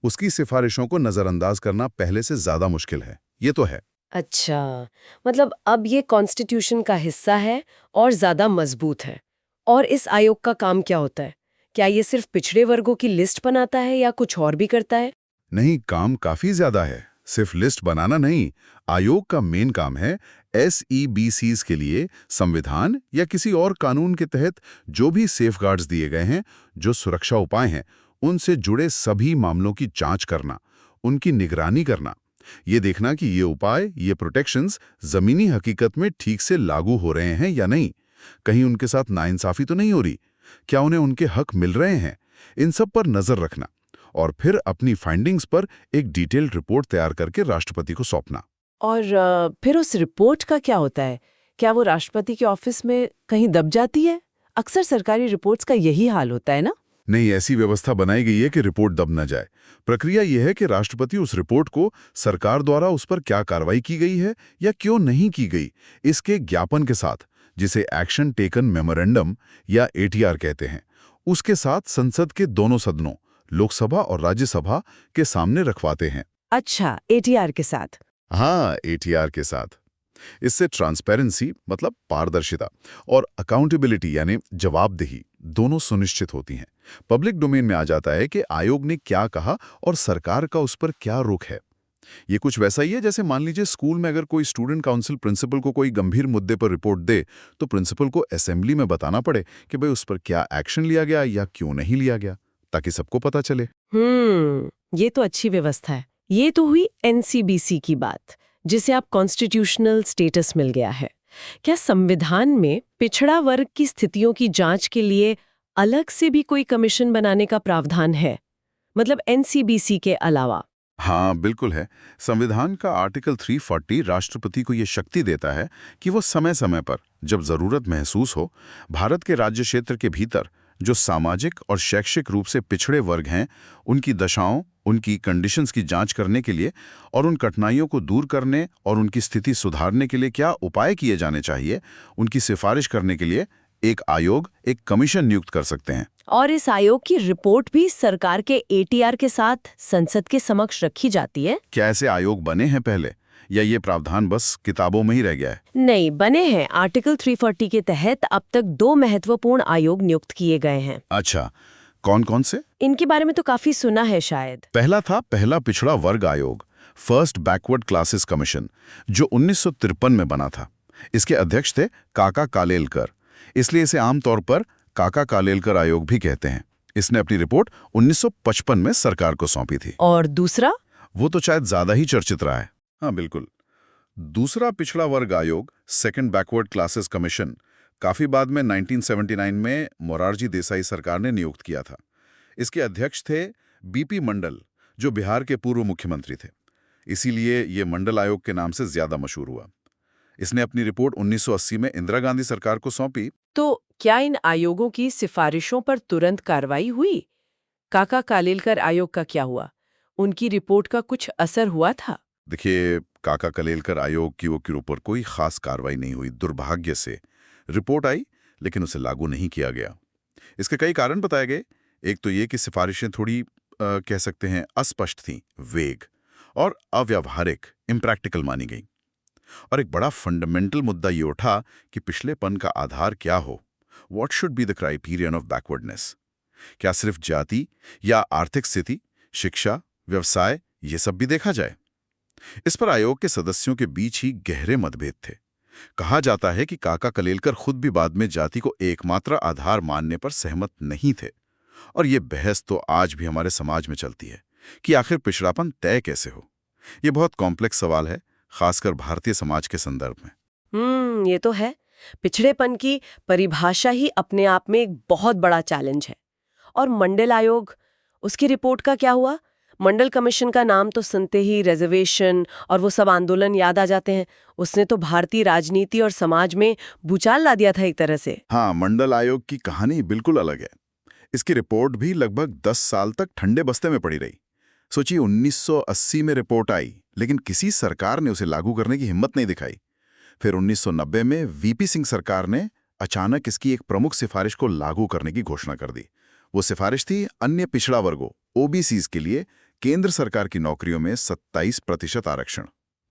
उसकी सिफारिशों को नजरअंदाज करना पहले से ज्यादा मुश्किल है, ये तो है। अच्छा, मतलब अब ये कॉन्स्टिट्यूशन का हिस्सा है और ज्यादा मजबूत है। और इस आयोग का काम क्या होता है? क्या ये सिर्फ पिछड़े वर्गों की लिस्ट बनाता है या कुछ और भी करता है? नहीं, काम काफी ज्यादा है। सिर्फ लिस्ट बनाना नहीं, आयोग का मेन काम है SEBCs के लिए संविधान या किसी और कानून के तहत जो भी सेफगार्ड्स दिए गए हैं, जो सुरक्षा उपाय हैं, उनसे जुड़े सभी मामलों की जांच करना, उनकी निगरानी करना। ये देखना कि ये उपाय, ये प्रोटेक्शंस जमीनी हकीकत में ठीक से लागू हो रहे हैं या नहीं, कहीं उनके साथ नाइंसाफी तो नहीं हो रही, क्या उन्हें उनके हक मिल रहे हैं, इन सब पर नजर रखना और फिर अपनी फाइंडिंग्स पर एक डिटेल्ड रिपोर्ट तैयार करके राष्ट्रपति को सौंपना। और फिर उस रिपोर्ट का क्या होता है? क्या वो राष्ट्रपति के ऑफिस में कहीं दब जाती है? अक्सर सरकारी रिपोर्ट्स का यही हाल होता है ना? नहीं, ऐसी व्यवस्था बनाई गई है कि रिपोर्ट दब न जाए। प्रक्रिया यह है कि राष्ट्रपति उस रिपोर्ट को सरकार द्वारा उस पर क्या कार्रवाई की गई है या क्यों नहीं की गई, इसके ज्ञापन के साथ, जिसे एक्शन टेकन मेमोरेंडम या एटीआर कहते हैं, उसके साथ संसद के दोनों सदनों, लोकसभा और राज्यसभा के सामने रखवाते हैं। अच्छा, एटीआर के साथ? हाँ, एटीआर के साथ। इससे ट्रांसपेरेंसी मतलब पारदर्शिता और अकाउंटेबिलिटी यानी जवाबदेही दोनों सुनिश्चित होती हैं। पब्लिक डोमेन में आ जाता है कि आयोग ने क्या कहा और सरकार का उस पर क्या रुख है। ये कुछ वैसा ही है जैसे मान लीजिए स्कूल में अगर कोई स्टूडेंट काउंसिल प्रिंसिपल को कोई गंभीर मुद्दे पर रिपोर्ट दे तो प्रिंसिपल को असेंबली में बताना पड़े कि भाई उस पर क्या एक्शन लिया गया या क्यों नहीं लिया गया, ताकि सबको पता चले। ये तो अच्छी व्यवस्था है। ये तो हुई एनसीबीसी की बात, जिसे आप कॉन्स्टिट्यूशनल स्टेटस मिल गया है। क्या संविधान में पिछड़ा वर्ग की स्थितियों की जांच के लिए अलग से भी कोई कमीशन बनाने का प्रावधान है, मतलब एनसीबीसी के अलावा? हाँ, बिल्कुल है। संविधान का आर्टिकल 340 राष्ट्रपति को ये शक्ति देता है कि वो समय समय पर, जब जरूरत महसूस हो, भारत के राज्य क्षेत्र के भीतर जो सामाजिक और शैक्षिक रूप से पिछड़े वर्ग हैं, उनकी दशाओं, उनकी कंडीशंस की जांच करने के लिए और उन कठिनाइयों को दूर करने और उनकी स्थिति सुधारने के लिए क्या उपाय किए जाने चाहिए, उनकी सिफारिश करने के लिए एक आयोग, एक कमीशन नियुक्त कर सकते हैं। और इस आयोग की रिपोर्ट भी सरकार के एटीआर के साथ संसद के समक्ष रखी जाती है? क्या ऐसे आयोग बने हैं पहले, या ये प्रावधान बस किताबों में ही रह गया है? नहीं, बने हैं। आर्टिकल 340 के तहत अब तक 2 महत्वपूर्ण आयोग नियुक्त किए गए हैं। अच्छा, कौन कौन से? इनके बारे में तो काफी सुना है शायद। पहला था पहला पिछड़ा वर्ग आयोग, फर्स्ट बैकवर्ड क्लासेस कमीशन, जो 1953 में बना था। इसके अध्यक्ष थे काका कालेलकर, इसलिए इसे आमतौर पर काका कालेलकर आयोग भी कहते हैं। इसने अपनी रिपोर्ट 1955 में सरकार को सौंपी थी। और दूसरा? वो तो शायद ज्यादा ही चर्चित रहा है। हाँ बिल्कुल, दूसरा पिछड़ा वर्ग आयोग, सेकंड बैकवर्ड क्लासेस कमीशन, काफी बाद में 1979 में मोरारजी देसाई सरकार ने नियुक्त किया था। इसके अध्यक्ष थे बीपी मंडल, जो बिहार के पूर्व मुख्यमंत्री थे, इसीलिए ये मंडल आयोग के नाम से ज्यादा मशहूर हुआ। इसने अपनी रिपोर्ट 1980 में इंदिरा गांधी सरकार को सौंपी। तो क्या इन आयोगों की सिफारिशों पर तुरंत कार्रवाई हुई? काका कालेलकर आयोग का क्या हुआ? उनकी रिपोर्ट का कुछ असर हुआ था? देखिए, काका कालेलकर आयोग की वो के ऊपर कोई खास कार्रवाई नहीं हुई, दुर्भाग्य से। रिपोर्ट आई, लेकिन उसे लागू नहीं किया गया। इसके कई कारण बताए गए। एक तो ये कि सिफारिशें थोड़ी कह सकते हैं अस्पष्ट थीं, वेग और अव्यावहारिक, इम्प्रैक्टिकल मानी गई। और एक बड़ा फंडामेंटल मुद्दा ये उठा कि पिछलेपन का आधार क्या हो, what should be the criterion of backwardness. क्या सिर्फ जाति या आर्थिक स्थिति, शिक्षा, व्यवसाय, ये सब भी देखा जाए? इस पर आयोग के सदस्यों के बीच ही गहरे मतभेद थे। कहा जाता है कि काका कालेलकर खुद भी बाद में जाति को एकमात्र आधार मानने पर सहमत नहीं थे। और ये बहस तो आज भी हमारे समाज में चलती है कि आखिर पिछड़ापन तय कैसे हो। ये बहुत कॉम्प्लेक्स सवाल है, खासकर भारतीय समाज के संदर्भ में। ये तो है। पिछड़ेपन की परिभाषा ही अपने आप में एक बहुत बड़ा चैलेंज है। और मंडल आयोग, उसकी रिपोर्ट का क्या हुआ? मंडल कमीशन का नाम तो सुनते ही रिजर्वेशन और वो सब आंदोलन याद आ जाते हैं। उसने तो भारतीय राजनीति और समाज में भूचाल ला दिया था एक तरह से। हाँ, मंडल आयोग की कहानी बिल्कुल अलग है। इसकी रिपोर्ट भी लगभग 10 साल तक ठंडे बस्ते में पड़ी रही। सोचिए, 1980 में रिपोर्ट आई, लेकिन किसी सरकार ने उसे लागू करने की हिम्मत नहीं दिखाई। फिर 1990 में वीपी सिंह सरकार ने अचानक इसकी एक प्रमुख सिफारिश को लागू करने की घोषणा कर दी। वो सिफारिश थी अन्य पिछड़ा वर्गों, ओबीसीज के लिए केंद्र सरकार की नौकरियों में 27% आरक्षण।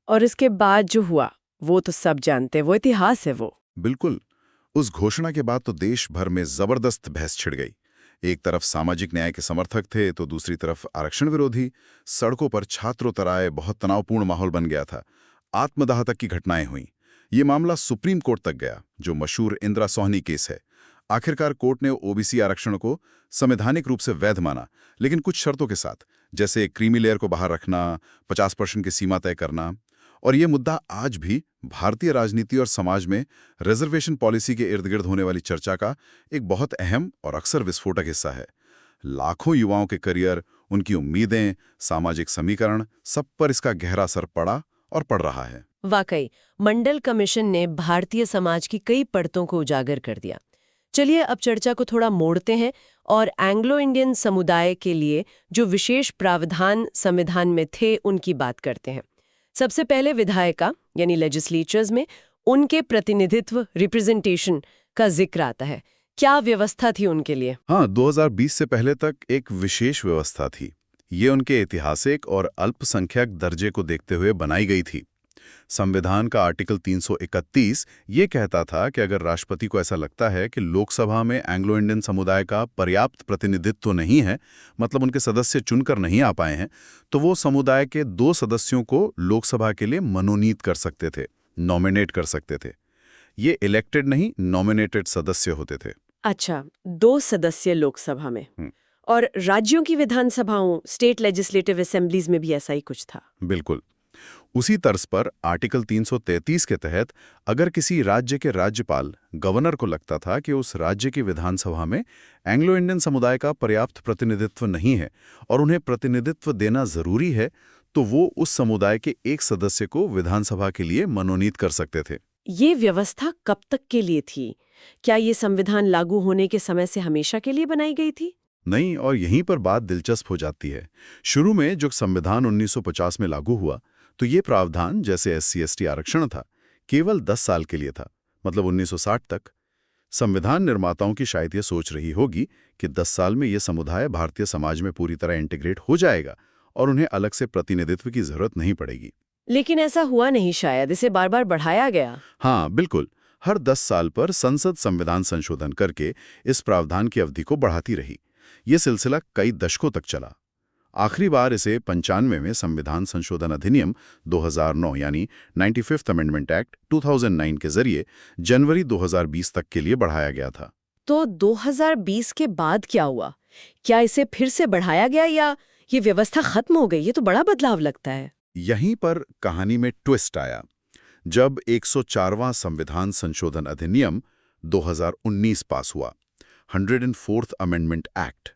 और इसके बाद जो हुआ वो तो सब जानते हैं, वो इतिहास है वो। बिल्कुल, उस घोषणा के बाद तो देश भर में जबरदस्त बहस छिड़ गई। एक तरफ सामाजिक न्याय के समर्थक थे तो दूसरी तरफ आरक्षण विरोधी। सड़कों पर छात्रों तराए, बहुत तनावपूर्ण माहौल बन गया था। आत्मदाह तक की घटनाएं हुई। ये मामला सुप्रीम कोर्ट तक गया, जो मशहूर इंदिरा सोहनी केस है। आखिरकार कोर्ट ने ओबीसी आरक्षण को संवैधानिक रूप से वैध माना, लेकिन कुछ शर्तों के साथ, जैसे क्रीमी लेयर को बाहर रखना, 50% की सीमा तय करना। और ये मुद्दा आज भी भारतीय राजनीति और समाज में रिजर्वेशन पॉलिसी के इर्द गिर्द होने वाली चर्चा का एक बहुत अहम और अक्सर विस्फोटक हिस्सा है। लाखों युवाओं के करियर, उनकी उम्मीदें, सामाजिक समीकरण, सब पर इसका गहरा असर पड़ा और पड़ रहा है। वाकई मंडल कमीशन ने भारतीय समाज की कई परतों को उजागर कर दिया। चलिए अब चर्चा को थोड़ा मोड़ते हैं और एंग्लो इंडियन समुदाय के लिए जो विशेष प्रावधान संविधान में थे उनकी बात करते हैं। सबसे पहले विधायिका यानी लेजिस्लेचर्स में उनके प्रतिनिधित्व रिप्रेजेंटेशन का जिक्र आता है। क्या व्यवस्था थी उनके लिए? हाँ, 2020 से पहले तक एक विशेष व्यवस्था थी। ये उनके ऐतिहासिक और अल्पसंख्यक दर्जे को देखते हुए बनाई गई थी। संविधान का आर्टिकल 331 ये कहता था कि अगर राष्ट्रपति को ऐसा लगता है कि लोकसभा में एंग्लो इंडियन समुदाय का पर्याप्त प्रतिनिधित्व नहीं है, मतलब उनके सदस्य चुनकर नहीं आ पाए हैं, तो वो समुदाय के 2 सदस्यों को लोकसभा के लिए मनोनीत कर सकते थे, नॉमिनेट कर सकते थे। ये इलेक्टेड नहीं, नॉमिनेटेड सदस्य होते थे। अच्छा, 2 सदस्य लोकसभा में। और राज्यों की विधानसभाओं, स्टेट लेजिस्लेटिव असेंबलीज में भी ऐसा ही कुछ था। बिल्कुल। उसी तर्ज पर आर्टिकल 333 के तहत अगर किसी राज्य के राज्यपाल, गवर्नर को लगता था कि उस राज्य की विधानसभा में एंग्लो इंडियन समुदाय का पर्याप्त प्रतिनिधित्व नहीं है और उन्हें प्रतिनिधित्व देना जरूरी है, तो वो उस समुदाय के एक सदस्य को विधानसभा के लिए मनोनीत कर सकते थे। ये व्यवस्था कब तक के लिए थी? क्या ये संविधान लागू होने के समय से हमेशा के लिए बनाई गई थी? नहीं, और यहीं पर बात दिलचस्प हो जाती है। शुरू में जो संविधान 1950 में लागू हुआ, तो ये प्रावधान, जैसे SC/ST आरक्षण था, केवल 10 साल के लिए था, मतलब 1960 तक। संविधान निर्माताओं की शायद ये सोच रही होगी कि 10 साल में ये समुदाय भारतीय समाज में पूरी तरह इंटीग्रेट हो जाएगा और उन्हें अलग से प्रतिनिधित्व की जरूरत नहीं पड़ेगी। लेकिन ऐसा हुआ नहीं, शायद इसे बार बार बढ़ाया गया। हाँ, बिल्कुल। हर 10 साल पर संसद संविधान संशोधन करके इस प्रावधान की अवधि को बढ़ाती रही। ये सिलसिला कई दशकों तक चला। आखिरी बार इसे 95 में संविधान संशोधन अधिनियम 2009 यानी 95th अमेंडमेंट एक्ट 2009 के जरिए जनवरी 2020 तक के लिए बढ़ाया गया था। तो 2020 के बाद क्या हुआ? क्या इसे फिर से बढ़ाया गया या ये व्यवस्था खत्म हो गई? ये तो बड़ा बदलाव लगता है। यहीं पर कहानी में ट्विस्ट आया। जब 104वां संविधान संशोधन अधिनियम 2019 पास हुआ, 104th अमेंडमेंट एक्ट,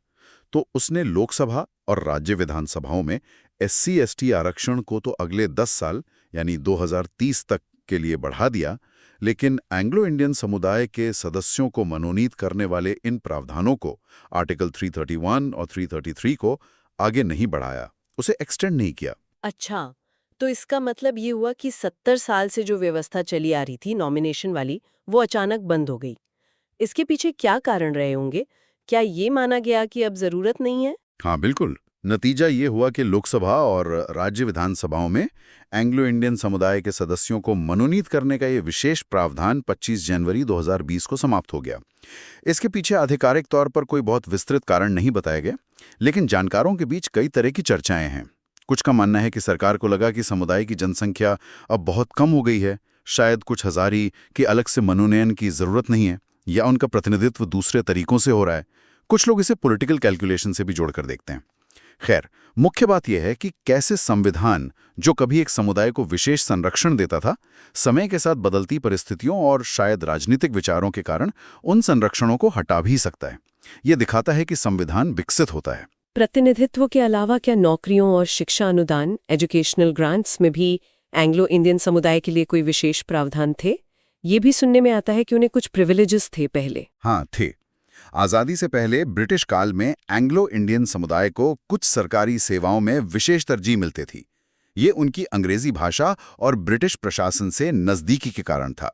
तो उसने लोकसभा और राज्य विधानसभाओं में SC/ST आरक्षण को तो अगले 10 साल यानी 2030 तक के लिए बढ़ा दिया, लेकिन एंग्लो इंडियन समुदाय के सदस्यों को मनोनीत करने वाले इन प्रावधानों को, आर्टिकल 331 और 333 को आगे नहीं बढ़ाया, उसे एक्सटेंड नहीं किया। अच्छा, तो इसका मतलब ये हुआ कि 70 साल से जो व्यवस्था चली आ रही थी नॉमिनेशन वाली, वो अचानक बंद हो गई। इसके पीछे क्या कारण रहे होंगे? क्या ये माना गया कि अब जरूरत नहीं है? हाँ, बिल्कुल। नतीजा ये हुआ कि लोकसभा और राज्य विधानसभाओं में एंग्लो इंडियन समुदाय के सदस्यों को मनोनीत करने का ये विशेष प्रावधान 25 जनवरी 2020 को समाप्त हो गया। इसके पीछे आधिकारिक तौर पर कोई बहुत विस्तृत कारण नहीं बताए गए, लेकिन जानकारों के बीच कई तरह की चर्चाएं हैं। कुछ का मानना है कि सरकार को लगा कि समुदाय की जनसंख्या अब बहुत कम हो गई है, शायद कुछ हजारी के अलग से मनोनयन की जरूरत नहीं है, या उनका प्रतिनिधित्व दूसरे तरीकों से हो रहा है। कुछ लोग इसे पॉलिटिकल कैलकुलेशन से भी जोड़कर देखते हैं। खैर, मुख्य बात यह है कि कैसे संविधान, जो कभी एक समुदाय को विशेष संरक्षण देता था, समय के साथ बदलती परिस्थितियों और शायद राजनीतिक विचारों के कारण उन संरक्षणों को हटा भी सकता है। यह दिखाता है कि संविधान विकसित होता है। प्रतिनिधित्व के अलावा क्या नौकरियों और शिक्षा अनुदान, एजुकेशनल ग्रांट्स में भी एंग्लो इंडियन समुदाय के लिए कोई विशेष प्रावधान थे? ये भी सुनने में आता है कि उन्हें कुछ प्रिविलेजेस थे पहले। हाँ, थे। आज़ादी से पहले ब्रिटिश काल में एंग्लो इंडियन समुदाय को कुछ सरकारी सेवाओं में विशेष तरजीह मिलती थी। ये उनकी अंग्रेजी भाषा और ब्रिटिश प्रशासन से नज़दीकी के कारण था।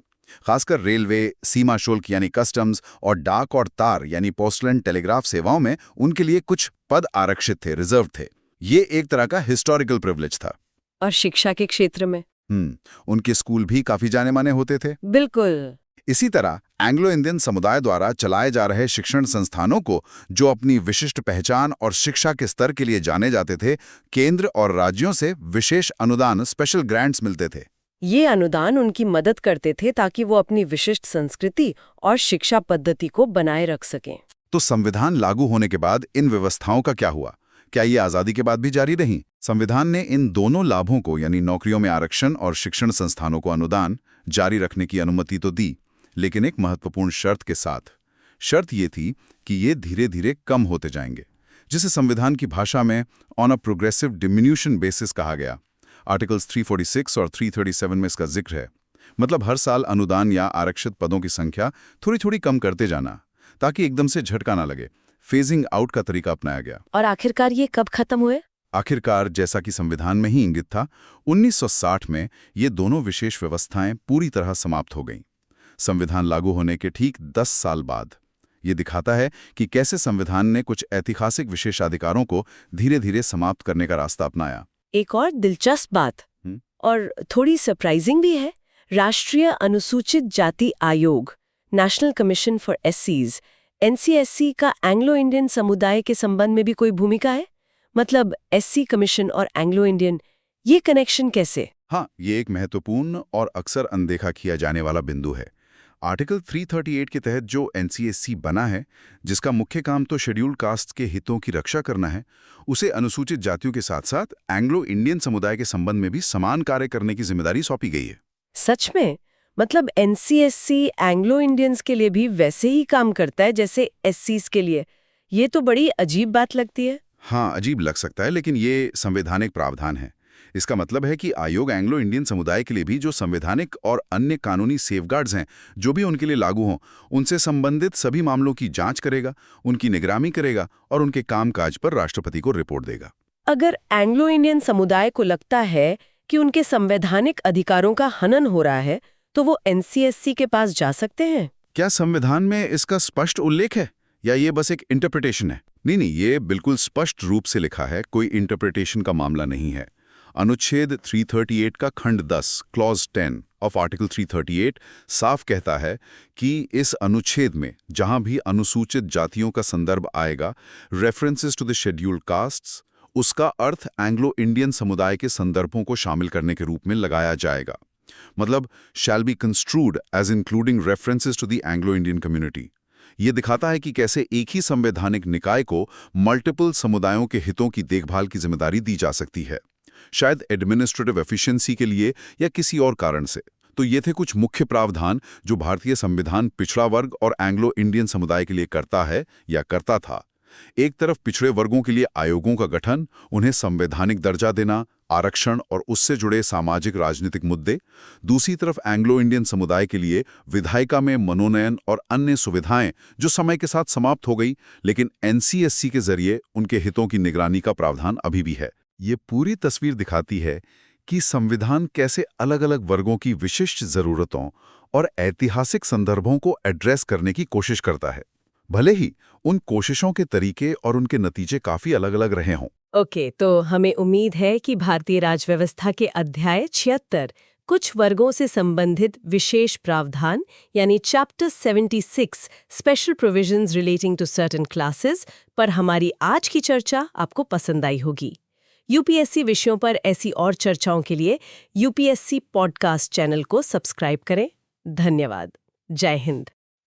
खासकर रेलवे, सीमा शुल्क यानी कस्टम्स और डाक और तार यानी पोस्टल एंड टेलीग्राफ सेवाओं में उनके लिए कुछ पद आरक्षित थे, रिजर्व थे। ये एक तरह का हिस्टोरिकल प्रिविलेज था। और शिक्षा के क्षेत्र में उनके स्कूल भी काफी जाने माने होते थे। बिल्कुल। इसी तरह एंग्लो इंडियन समुदाय द्वारा चलाए जा रहे शिक्षण संस्थानों को, जो अपनी विशिष्ट पहचान और शिक्षा के स्तर के लिए जाने जाते थे, केंद्र और राज्यों से विशेष अनुदान, स्पेशल ग्रांट्स मिलते थे। ये अनुदान उनकी मदद करते थे ताकि वो अपनी विशिष्ट संस्कृति और शिक्षा पद्धति को बनाए रख सकें। तो संविधान लागू होने के बाद इन व्यवस्थाओं का क्या हुआ? क्या ये आजादी के बाद भी जारी रहीं? संविधान ने इन दोनों लाभों को, यानी नौकरियों में आरक्षण और शिक्षण संस्थानों को अनुदान, जारी रखने की अनुमति तो दी, लेकिन एक महत्वपूर्ण शर्त के साथ। शर्त ये थी कि ये धीरे धीरे कम होते जाएंगे, जिसे संविधान की भाषा में on a progressive diminution basis कहा गया। आर्टिकल्स 346 और 337 में इसका जिक्र है। मतलब हर साल अनुदान या आरक्षित पदों की संख्या थोड़ी थोड़ी कम करते जाना, ताकि एकदम से झटका ना लगे। फेजिंग आउट का तरीका अपनाया गया। और आखिरकार ये कब खत्म हुए? आखिरकार, जैसा कि संविधान में ही इंगित था, 1960 में ये दोनों विशेष व्यवस्थाएं पूरी तरह समाप्त हो गईं। संविधान लागू होने के ठीक 10 साल बाद। ये दिखाता है कि कैसे संविधान ने कुछ ऐतिहासिक विशेषाधिकारों को धीरे धीरे समाप्त करने का रास्ता अपनाया। एक और दिलचस्प बात, और थोड़ी सरप्राइजिंग भी है, राष्ट्रीय अनुसूचित जाति आयोग, नेशनल कमीशन फॉर एससीज, एनसीएससी का एंग्लो इंडियन समुदाय के संबंध में भी कोई भूमिका है? मतलब एससी कमीशन और एंग्लो इंडियन, ये कनेक्शन कैसे? हाँ, ये एक महत्वपूर्ण और अक्सर अनदेखा किया जाने वाला बिंदु है। आर्टिकल 338 के तहत जो एनसीएससी बना है, जिसका मुख्य काम तो शेड्यूल्ड कास्ट के हितों की रक्षा करना है, उसे अनुसूचित जातियों के साथ साथ एंग्लो इंडियन समुदाय के संबंध में भी समान कार्य करने की जिम्मेदारी सौंपी गई है। सच में? मतलब एनसीएससी एंग्लो इंडियंस के लिए भी वैसे ही काम करता है जैसे एससीज के लिए? ये तो बड़ी अजीब बात लगती है। हाँ, अजीब लग सकता है, लेकिन ये संवैधानिक प्रावधान है। इसका मतलब है कि आयोग एंग्लो इंडियन समुदाय के लिए भी जो संवैधानिक और अन्य कानूनी सेफगार्ड्स हैं, जो भी उनके लिए लागू हों, उनसे संबंधित सभी मामलों की जांच करेगा, उनकी निगरानी करेगा और उनके कामकाज पर राष्ट्रपति को रिपोर्ट देगा। अगर एंग्लो इंडियन समुदाय को लगता है कि उनके संवैधानिक अधिकारों का हनन हो रहा है, तो वो एनसीएससी के पास जा सकते हैं? क्या संविधान में इसका स्पष्ट उल्लेख है या ये बस एक इंटरप्रिटेशन है? नहीं, ये बिल्कुल स्पष्ट रूप से लिखा है, कोई इंटरप्रिटेशन का मामला नहीं है। अनुच्छेद 338 का खंड 10 क्लॉज 10 ऑफ आर्टिकल 338 साफ कहता है कि इस अनुच्छेद में जहां भी अनुसूचित जातियों का संदर्भ आएगा, references to the scheduled castes, उसका अर्थ एंग्लो इंडियन समुदाय के संदर्भों को शामिल करने के रूप में लगाया जाएगा। मतलब shall be construed as including references to the Anglo Indian community. ये दिखाता है कि कैसे एक ही संवैधानिक निकाय को मल्टीपल समुदायों के हितों की देखभाल की जिम्मेदारी दी जा सकती है, शायद एडमिनिस्ट्रेटिव एफिशिएंसी के लिए या किसी और कारण से। तो ये थे कुछ मुख्य प्रावधान जो भारतीय संविधान पिछड़ा वर्ग और एंग्लो इंडियन समुदाय के लिए करता है या करता था। एक तरफ पिछड़े वर्गों के लिए आयोगों का गठन, उन्हें संवैधानिक दर्जा देना, आरक्षण और उससे जुड़े सामाजिक राजनीतिक मुद्दे। दूसरी तरफ एंग्लो इंडियन समुदाय के लिए विधायिका में मनोनयन और अन्य सुविधाएं जो समय के साथ समाप्त हो गई, लेकिन एनसीएससी के जरिए उनके हितों की निगरानी का प्रावधान अभी भी है। ये पूरी तस्वीर दिखाती है कि संविधान कैसे अलग अलग वर्गों की विशिष्ट जरूरतों और ऐतिहासिक संदर्भों को एड्रेस करने की कोशिश करता है, भले ही उन कोशिशों के तरीके और उनके नतीजे काफी अलग अलग रहे हों। ओके, तो हमें उम्मीद है कि भारतीय राजव्यवस्था के अध्याय 76 कुछ वर्गों से संबंधित विशेष प्रावधान यानी chapter 76 special provisions relating to certain classes पर हमारी आज की चर्चा आपको पसंद आई होगी। यूपीएससी विषयों पर ऐसी और चर्चाओं के लिए यूपीएससी पॉडकास्ट चैनल को सब्सक्राइब करें। धन्यवाद। जय हिंद।